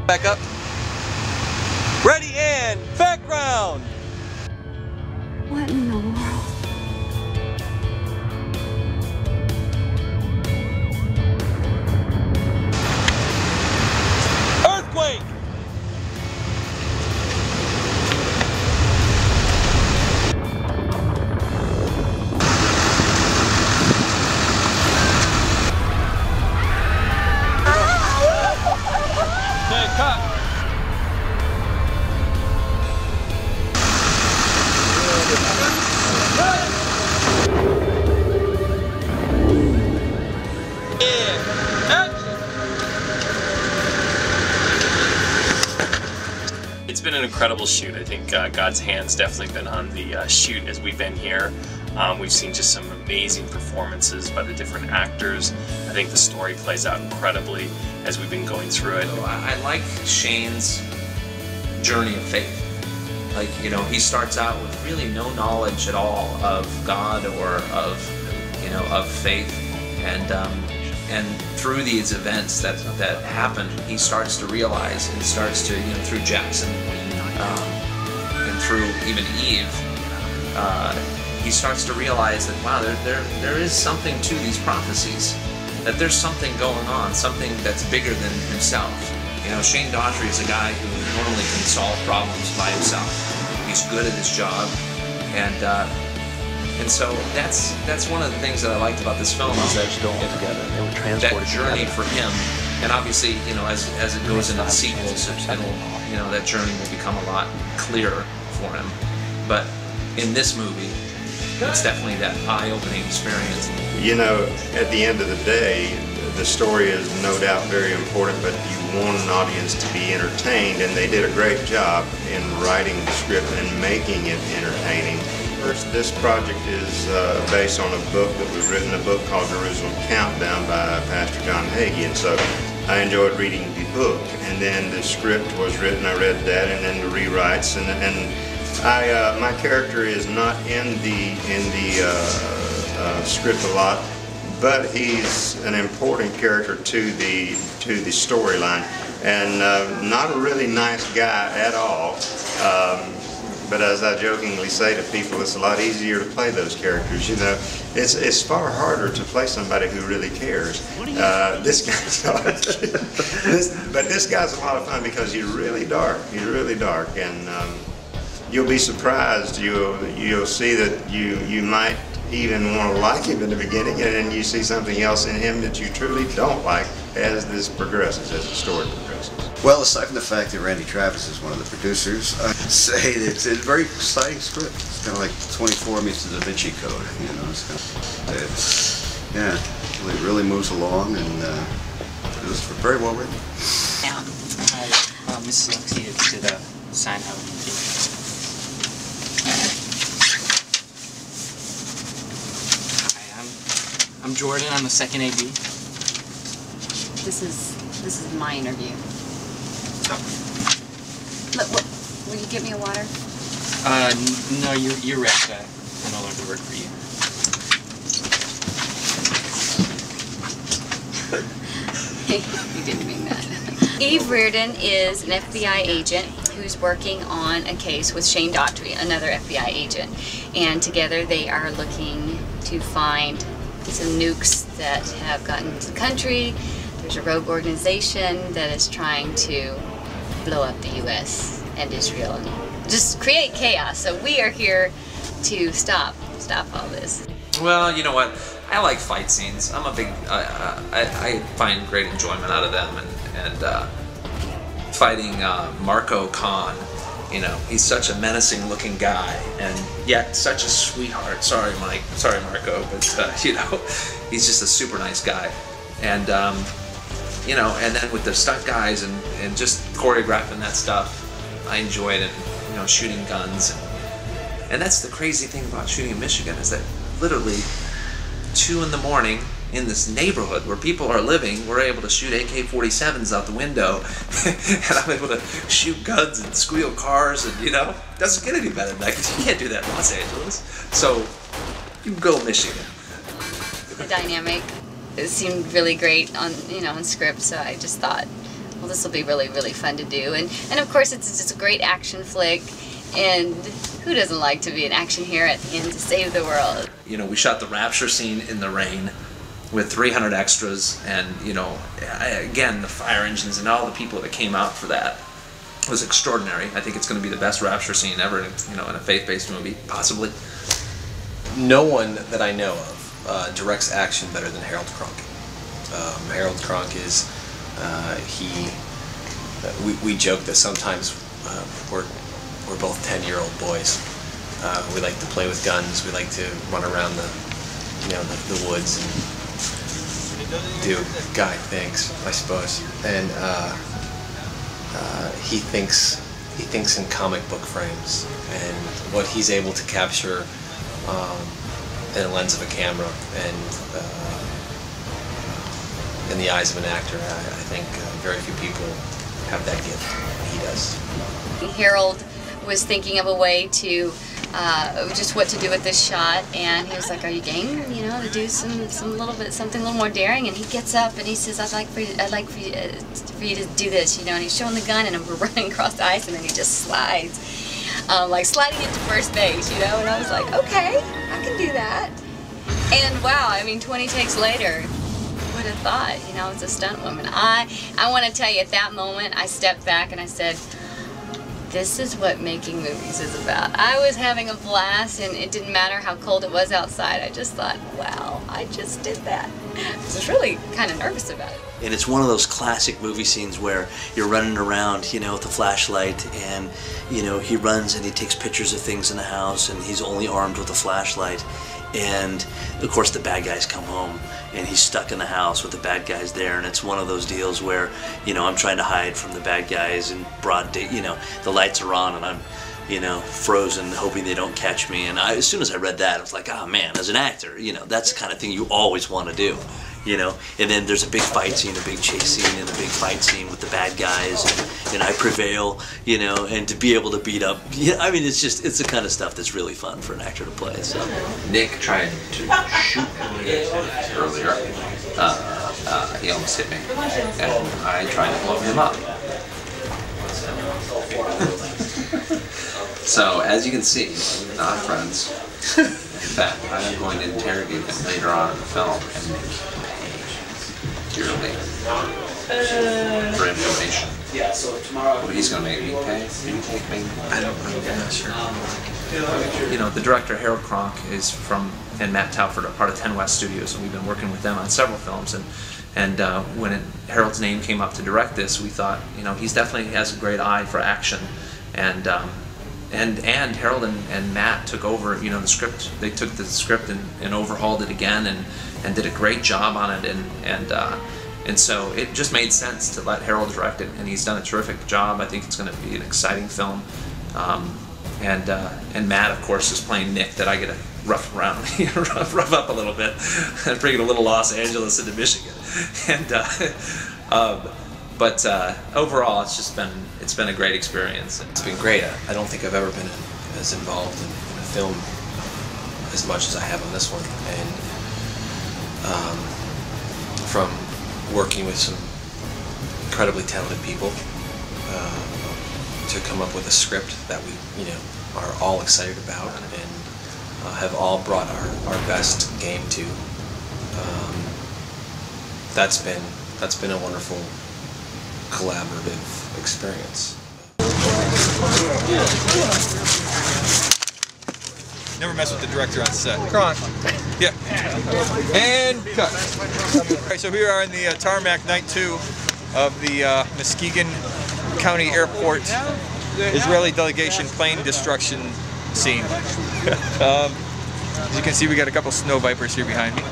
Back up. Ready and background. What in the world? Earthquake. Okay, cut. It's been an incredible shoot. I think God's hand's definitely been on the shoot as we've been here. We've seen just some amazing performances by the different actors. I think the story plays out incredibly as we've been going through it. So I like Shane's journey of faith. Like, you know, he starts out with really no knowledge at all of God or of faith, and through these events that happen, he starts to realize, and starts to, you know, through Jackson and through even Eve, he starts to realize that, wow, there is something to these prophecies, that there's something going on, something that's bigger than himself. You know, Shane Daughtry is a guy who normally can solve problems by himself. He's good at his job, and so that's one of the things that I liked about this film, is that that journey for him, and obviously, you know, as it goes into the sequels, you know, that journey will become a lot clearer for him. But in this movie, it's definitely that eye-opening experience. You know, at the end of the day, the story is no doubt very important, but you want an audience to be entertained, and they did a great job in writing the script and making it entertaining. First, this project is based on a book that was written, a book called Jerusalem Countdown by Pastor John Hagee, and so I enjoyed reading the book, and then the script was written, I read that, and then the rewrites, and my character is not in the script a lot, but he's an important character to the storyline, and not a really nice guy at all. But as I jokingly say to people, it's a lot easier to play those characters. You know, it's far harder to play somebody who really cares. This guy's but this guy's a lot of fun because he's really dark. He's really dark, and you'll be surprised. You'll see that you might even want to like him in the beginning, and then you see something else in him that you truly don't like as this progresses, as the story progresses. Well, aside from the fact that Randy Travis is one of the producers, I'd say that it's a very exciting script. It's kind of like 24 meets the Da Vinci Code, you know. It really moves along, and it was very well written. Yeah, Mrs. Lexi did a sign out. Hi, I'm Jordan. I'm the second AD. This is my interview. Look, will you give me a water? No, you're right. I no longer work for you. You didn't mean that. Eve Reardon is an FBI agent who's working on a case with Shane Daughtry, another FBI agent. And together they are looking to find some nukes that have gotten into the country. There's a rogue organization that is trying to blow up the U.S. and Israel and just create chaos. So we are here to stop all this. Well, you know what? I like fight scenes. I'm a big. I find great enjoyment out of them, and fighting Marco Khan. You know, he's such a menacing-looking guy, and yet such a sweetheart. Sorry, Mike. Sorry, Marco, but you know, he's just a super nice guy, and. You know, and then with the stunt guys and just choreographing that stuff, I enjoyed it. You know, shooting guns, and that's the crazy thing about shooting in Michigan, is that literally 2 in the morning in this neighborhood where people are living, we're able to shoot AK-47s out the window, and I'm able to shoot guns and squeal cars, and you know, it doesn't get any better than that, because you can't do that in Los Angeles. So you go Michigan. The dynamic. It seemed really great on, you know, on script, so I just thought, well, this will be really, really fun to do. And of course, it's a great action flick, and who doesn't like to be an action hero at the end to save the world? You know, we shot the rapture scene in the rain with 300 extras, and you know, again, the fire engines and all the people that came out for that was extraordinary. I think it's going to be the best rapture scene ever, you know, in a faith-based movie, possibly. No one that I know of directs action better than Harold Kronk. Harold Kronk is, we joke that sometimes we're both 10-year-old boys. We like to play with guns. We like to run around the woods and do guy things, I suppose. And he thinks in comic book frames, and what he's able to capture in the lens of a camera and in the eyes of an actor, I think very few people have that gift. He does. Harold was thinking of a way to just what to do with this shot, and he was like, "Are you game? You know, to do something a little more daring?" And he gets up and he says, "I'd like for you to do this, you know." And he's showing the gun, and we're running across the ice, and then he just slides, like sliding into first base, you know. And I was like, "Okay, I can do that." And wow, I mean, 20 takes later, would have thought, you know, as a stunt woman. I want to tell you, at that moment, I stepped back and I said, this is what making movies is about. I was having a blast, and it didn't matter how cold it was outside. I just thought, wow, I just did that. I was really kind of nervous about it. And it's one of those classic movie scenes where you're running around, you know, with a flashlight, and, you know, he runs and he takes pictures of things in the house, and he's only armed with a flashlight. And of course the bad guys come home, and he's stuck in the house with the bad guys there, and it's one of those deals where, you know, I'm trying to hide from the bad guys in broad day, you know, the lights are on and I'm, you know, frozen, hoping they don't catch me. And as soon as I read that, I was like, oh man, as an actor, you know, that's the kind of thing you always want to do, you know. And then there's a big fight scene, a big chase scene, and a big fight scene with the bad guys, and I prevail, you know, and to be able to beat up, yeah, I mean, it's the kind of stuff that's really fun for an actor to play. So Nick tried to shoot me earlier. He almost hit me, and I tried to blow him up. So, as you can see, we're not friends. In fact, I am going to interrogate him later on in the film and make him pay dearly for information. Well, he's going to make me pay. I'm not sure. You know, the director Harold Kronk is from, and Matt Taufert are part of 10 West Studios, and we've been working with them on several films. And when Harold's name came up to direct this, we thought, you know, he's definitely has a great eye for action. And Harold and Matt took over, you know, the script. They took the script and overhauled it again and did a great job on it. And so it just made sense to let Harold direct it, and he's done a terrific job. I think it's going to be an exciting film. And Matt, of course, is playing Nick, that I get to rough around, rough up a little bit, and bring a little Los Angeles into Michigan. But overall, it's been a great experience. It's been great. I don't think I've ever been as involved in a film as much as I have on this one. And from working with some incredibly talented people to come up with a script that we, you know, are all excited about and have all brought our best game to. That's been a wonderful collaborative experience. Never mess with the director on set. Kronk. Yeah. And cut. Alright, so here we are in the tarmac night 2 of the Muskegon County Airport Israeli delegation plane destruction scene. As you can see, we got a couple snow vipers here behind me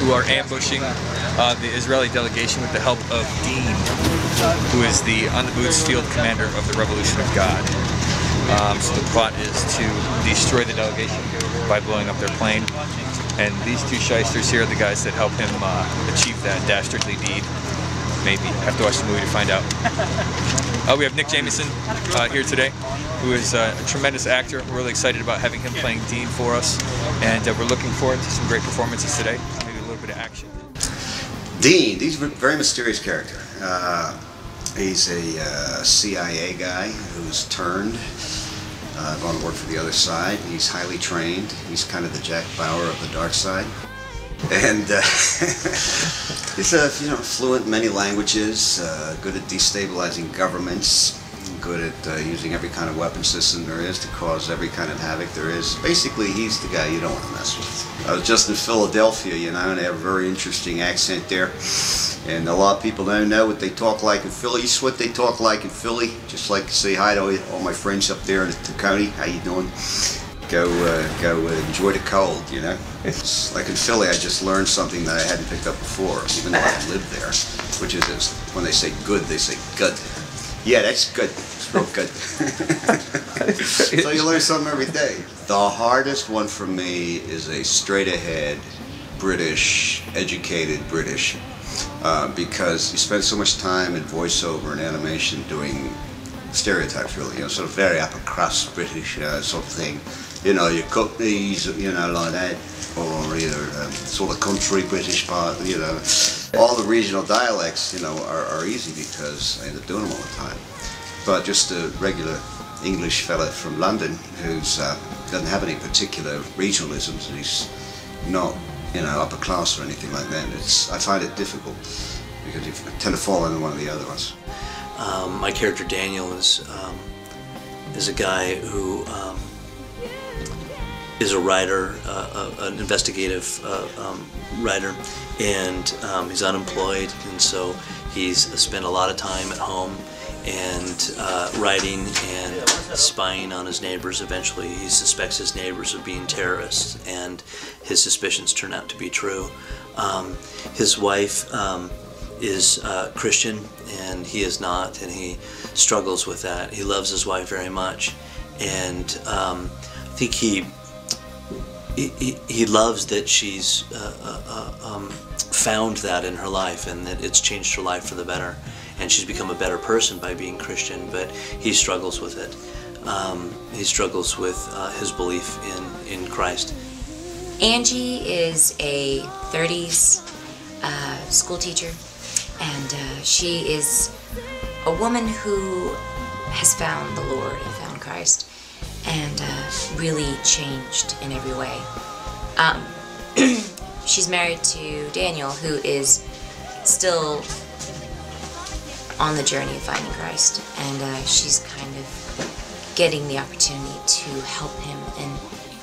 who are ambushing the Israeli delegation with the help of Dean, who is the on the boots field commander of the Revolution of God. So the plot is to destroy the delegation by blowing up their plane. And these two shysters here are the guys that help him achieve that dastardly deed. Maybe. Have to watch the movie to find out. We have Nick Jamieson here today, who is a tremendous actor. We're really excited about having him playing Dean for us. And we're looking forward to some great performances today. Maybe a little bit of action. Dean, he's a very mysterious character. He's a CIA guy who's turned, going to work for the other side. He's highly trained. He's kind of the Jack Bauer of the dark side. And he's fluent in many languages, good at destabilizing governments, good at using every kind of weapon system there is to cause every kind of havoc there is. Basically, he's the guy you don't want to mess with. I was just in Philadelphia, and they have a very interesting accent there. And a lot of people don't know what they talk like in Philly. This is what they talk like in Philly. Just like to say hi to all my friends up there in the county. How you doing? Go enjoy the cold, It's like in Philly, I just learned something that I hadn't picked up before, even though I lived there, which is this: when they say good, they say good. Yeah, that's good. It's real good. So you learn something every day. The hardest one for me is a straight-ahead British, educated British, because you spend so much time in voiceover and animation doing stereotypes, really, sort of very upper crust British sort of thing. Your Cockneys, like that, or either sort of country British part, All the regional dialects, are easy because I end up doing them all the time. But just a regular English fella from London who's doesn't have any particular regionalisms, and he's not, upper class or anything like that. I find it difficult because you tend to fall into one of the other ones. My character Daniel is a guy who is a writer, an investigative writer, and he's unemployed, and so he's spent a lot of time at home and writing and spying on his neighbors. Eventually he suspects his neighbors of being terrorists, and his suspicions turn out to be true. His wife is Christian, and he is not, and he struggles with that. He loves his wife very much, and I think he loves that she's found that in her life, and that it's changed her life for the better, and she's become a better person by being Christian, but he struggles with it. He struggles with his belief in Christ. Angie is a 30s school teacher, and she is a woman who has found the Lord and found Christ, and really changed in every way. She's married to Daniel, who is still on the journey of finding Christ, and she's kind of getting the opportunity to help him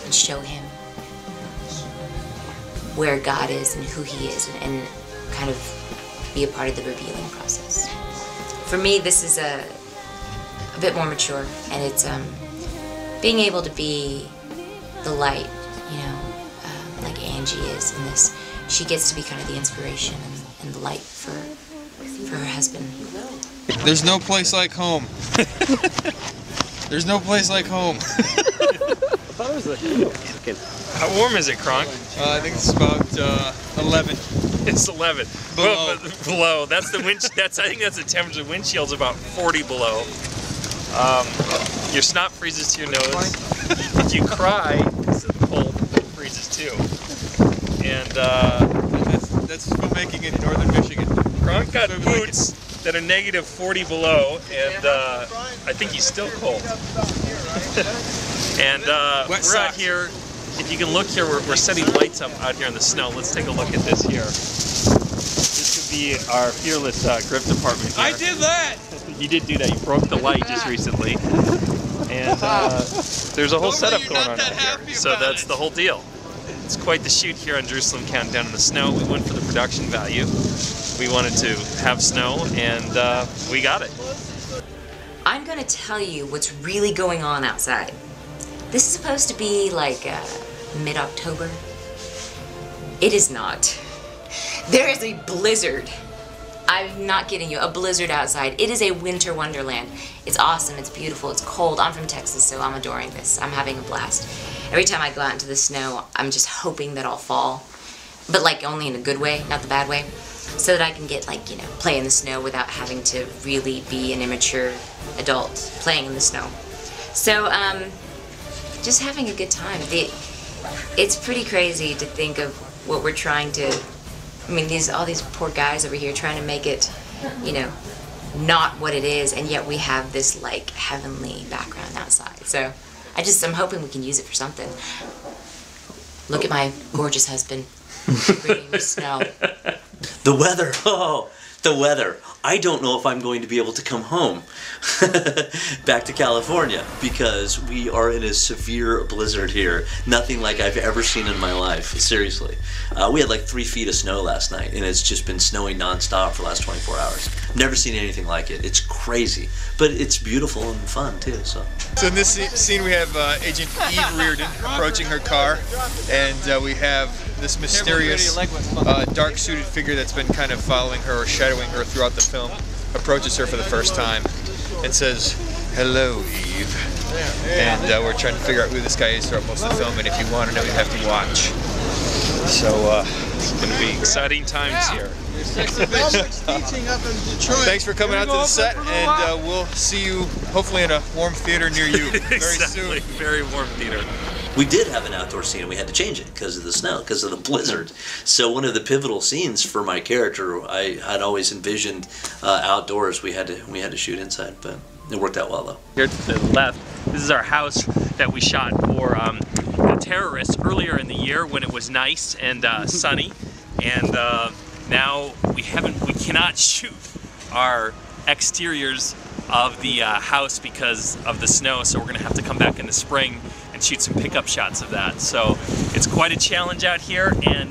and show him where God is and who he is, and kind of be a part of the revealing process. For me, this is a bit more mature, and it's being able to be the light, like Angie is in this. She gets to be kind of the inspiration and the light for her husband. There's no place like home. There's no place like home. How warm is it, Kronk? I think it's about 11. It's 11. Below. Below. That's the wind. I think that's the temperature. The wind chill's about 40 below. Your snot freezes to your nose. If you cry, the cold freezes too. And that's filmmaking in northern Michigan. Kronk got boots that are negative 40 below, and I think he's still cold. And we're out here. If you can look here, we're setting lights up out here in the snow. Let's take a look at this here. This could be our fearless grip department here. I did that! You did do that. You broke the light just recently. And there's a whole setup going on out here. So that's the whole deal. It's quite the shoot here on Jerusalem Countdown in the snow. We went for the production value. We wanted to have snow, and we got it. I'm going to tell you what's really going on outside. This is supposed to be like mid-October. It is not. There is a blizzard. I'm not kidding you, a blizzard outside. It is a winter wonderland. It's awesome, it's beautiful, it's cold. I'm from Texas, so I'm adoring this. I'm having a blast. Every time I go out into the snow, I'm just hoping that I'll fall. But like only in a good way, not the bad way. So that I can get like, play in the snow without having to really be an immature adult playing in the snow. So, just having a good time. It's pretty crazy to think of what we're trying to, all these poor guys over here trying to make it, not what it is, and yet we have this like heavenly background outside. So I'm hoping we can use it for something. Look at my gorgeous husband bringing the snow. The weather, oh, the weather. I don't know if I'm going to be able to come home back to California because we are in a severe blizzard here. Nothing like I've ever seen in my life, seriously. We had like 3 feet of snow last night, and it's just been snowing nonstop for the last 24 hours. Never seen anything like it. It's crazy, but it's beautiful and fun too. So in this scene we have Agent Eve Reardon approaching her car, and we have this mysterious dark-suited figure that's been kind of following her or shadowing her throughout the film approaches her for the first time and says, "Hello, Eve." And we're trying to figure out who this guy is throughout most of the film, and if you want to know, you have to watch. So it's going to be exciting times here. Thanks for coming out to the set, and we'll see you hopefully in a warm theater near you very soon. Very warm theater. we did have an outdoor scene and we had to change it because of the snow, because of the blizzard. So one of the pivotal scenes for my character, I had always envisioned outdoors. We had to shoot inside, but it worked out well though. Here to the left, this is our house that we shot for the terrorists earlier in the year when it was nice and sunny, and now we cannot shoot our exteriors of the house because of the snow, so we're gonna have to come back in the spring and shoot some pickup shots of that. So it's quite a challenge out here, and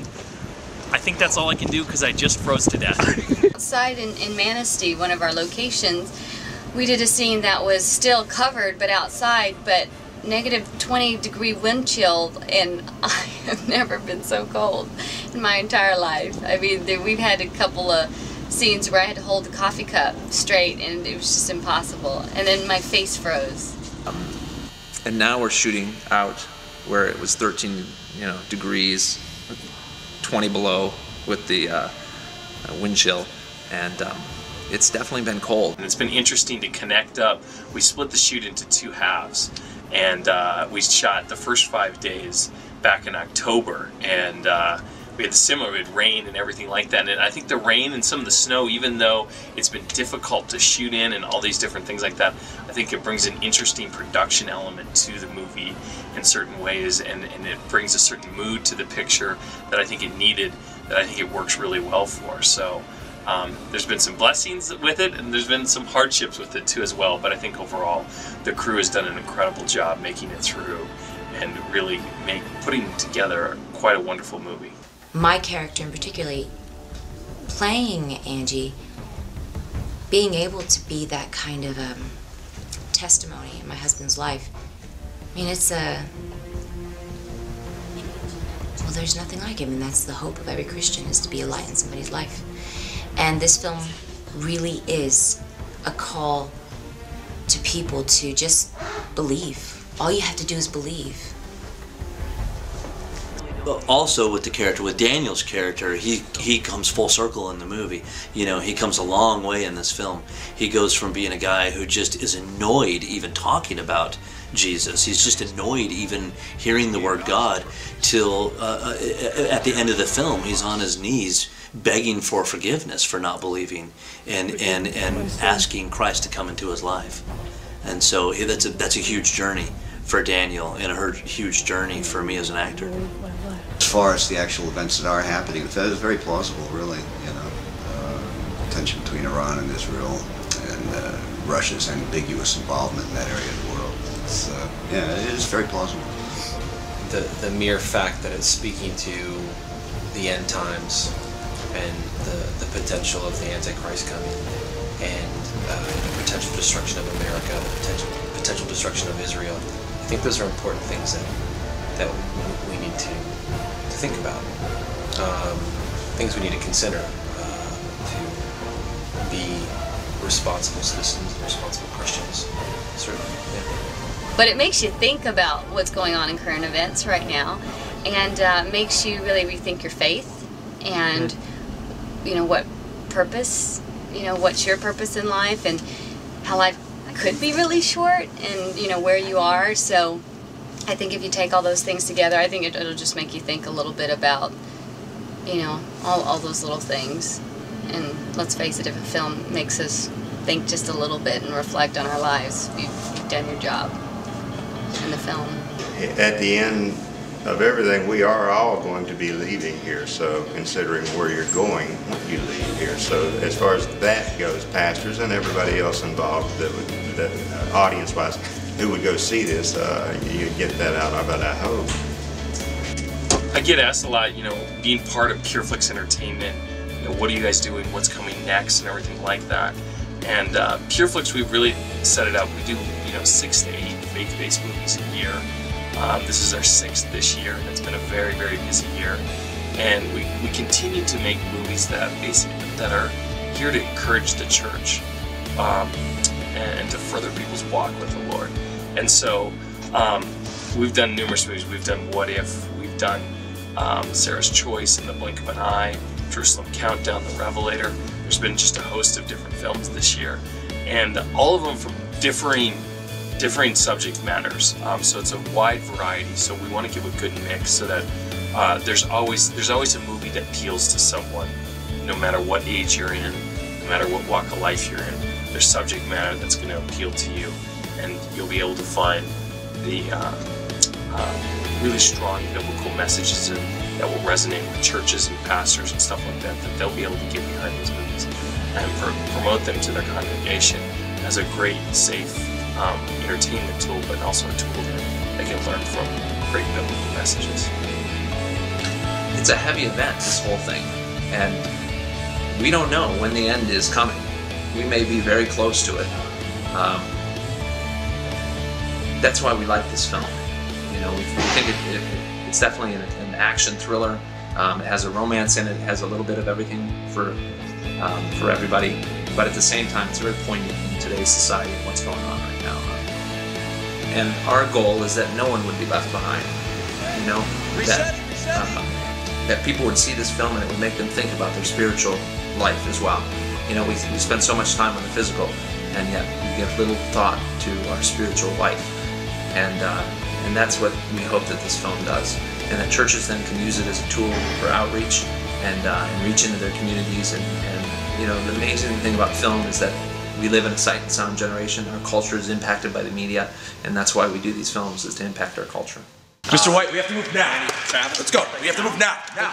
I think that's all I can do because I just froze to death. Outside in Manistee, one of our locations, we did a scene that was still covered but outside, but negative 20-degree wind chill, and I have never been so cold in my entire life. I mean, we've had a couple of scenes where I had to hold the coffee cup straight and it was just impossible, and then my face froze. And now we're shooting out where it was 13 degrees, 20 below with the wind chill, and it's definitely been cold. And it's been interesting to connect up. We split the shoot into two halves, and we shot the first 5 days back in October, and we had the similar, we had rain and everything like that. And I think the rain and some of the snow, even though it's been difficult to shoot in and all these different things like that, I think it brings an interesting production element to the movie in certain ways, and it brings a certain mood to the picture that I think it needed, that I think it works really well for. So there's been some blessings with it, and there's been some hardships with it too as well, but I think overall the crew has done an incredible job making it through and really putting together quite a wonderful movie. My character in particularly, playing Angie, being able to be that kind of testimony in my husband's life, I mean, it's well, there's nothing like it. I mean, that's the hope of every Christian, is to be a light in somebody's life. And this film really is a call to people to just believe. All you have to do is believe. Also with the character, with Daniel's character, he comes full circle in the movie. He comes a long way in this film. He goes from being a guy who just is annoyed even talking about Jesus. He's just annoyed even hearing the word God, till at the end of the film he's on his knees begging for forgiveness for not believing and asking Christ to come into his life. And so that's a huge journey for Daniel, and a huge journey for me as an actor. As far as the actual events that are happening, it is very plausible, really. Tension between Iran and Israel, and Russia's ambiguous involvement in that area of the world. It's, yeah, it is very plausible. The mere fact that it's speaking to the end times and the potential of the Antichrist coming, and the potential destruction of America, the potential destruction of Israel. I think those are important things that we need to think about. Things we need to consider to be responsible citizens and responsible Christians. Certainly, yeah. But it makes you think about what's going on in current events right now, and makes you really rethink your faith, and what purpose, what's your purpose in life, and how life could be really short, and where you are. So I think if you take all those things together, I think it'll just make you think a little bit about all those little things. And let's face it, if a film makes us think just a little bit and reflect on our lives, you've done your job in the film. At the end of everything, we are all going to be leaving here, so considering where you're going when you leave here. So as far as that goes, pastors and everybody else involved, that audience-wise, who would go see this, you get that out of it, I hope. I get asked a lot, you know, being part of PureFlix Entertainment, you know, what are you guys doing, what's coming next, and everything like that. And PureFlix, we've really set it up. We do, you know, 6 to 8 faith-based movies a year. This is our 6th this year, and it's been a very, very busy year. And we continue to make movies that are here to encourage the church and to further people's walk with the Lord. And so we've done numerous movies. We've done What If, we've done Sarah's Choice, In the Blink of an Eye, Jerusalem Countdown, The Revelator. There's been just a host of different films this year, and all of them from differing subject matters. So it's a wide variety. So we want to give a good mix so that there's always a movie that appeals to someone, no matter what age you're in, no matter what walk of life you're in. There's subject matter that's going to appeal to you, and you'll be able to find the really strong biblical messages that will resonate with churches and pastors and stuff like that they'll be able to get behind these movies and promote them to their congregation as a great, safe entertainment tool, but also a tool that they can learn from great biblical messages. It's a heavy event, this whole thing, and we don't know when the end is coming. We may be very close to it. That's why we like this film. You know, we think it's definitely an action thriller. It has a romance in it. It has a little bit of everything for everybody. But at the same time, it's very poignant in today's society and what's going on right now. And our goal is that no one would be left behind. You know, that people would see this film and it would make them think about their spiritual life as well. You know, we spend so much time on the physical, and yet we give little thought to our spiritual life. And that's what we hope that this film does. And that churches then can use it as a tool for outreach and reach into their communities. And you know, the amazing thing about film is that we live in a sight and sound generation. Our culture is impacted by the media, and that's why we do these films, is to impact our culture. Mr. White, we have to move now. Let's go. We have to move now. Now.